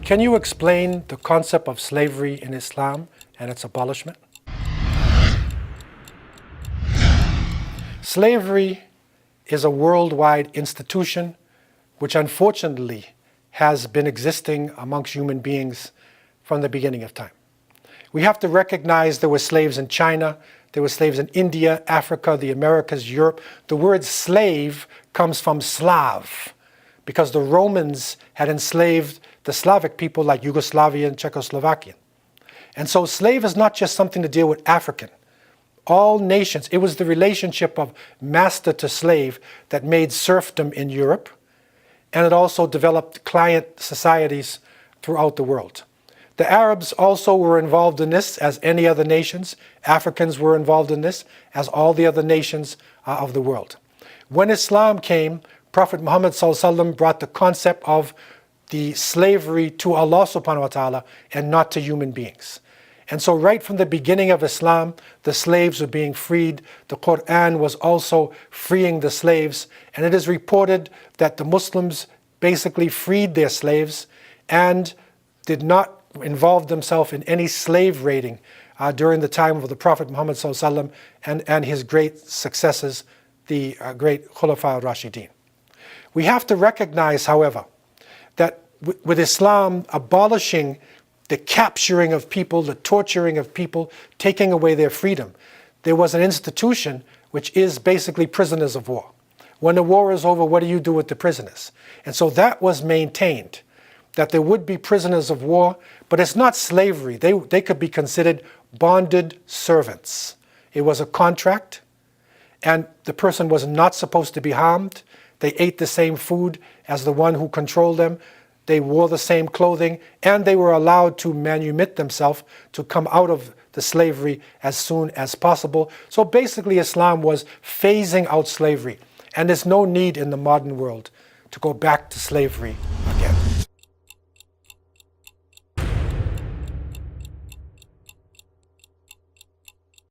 Can you explain the concept of slavery in Islam and its abolishment? Slavery is a worldwide institution which unfortunately has been existing amongst human beings from the beginning of time. We have to recognize there were slaves in China, there were slaves in India, Africa, the Americas, Europe. The word slave comes from Slav, because the Romans had enslaved the Slavic people like Yugoslavia and Czechoslovakia. And so slave is not just something to deal with African. All nations, it was the relationship of master to slave that made serfdom in Europe, and it also developed client societies throughout the world. The Arabs also were involved in this as any other nations. Africans were involved in this as all the other nations of the world. When Islam came, Prophet Muhammad ﷺ brought the concept of the slavery to Allah subhanahu wa ta'ala and not to human beings. And so right from the beginning of Islam, the slaves were being freed. The Qur'an was also freeing the slaves. And it is reported that the Muslims basically freed their slaves and did not involve themselves in any slave raiding during the time of the Prophet Muhammad ﷺ and his great successors, the great Khulafa al-Rashidin. We have to recognize, however, that with Islam abolishing the capturing of people, the torturing of people, taking away their freedom, there was an institution which is basically prisoners of war. When the war is over, what do you do with the prisoners? And so that was maintained, that there would be prisoners of war, but it's not slavery. They could be considered bonded servants. It was a contract, and the person was not supposed to be harmed. They ate the same food as the one who controlled them. They wore the same clothing, and they were allowed to manumit themselves to come out of the slavery as soon as possible. So basically Islam was phasing out slavery, and there's no need in the modern world to go back to slavery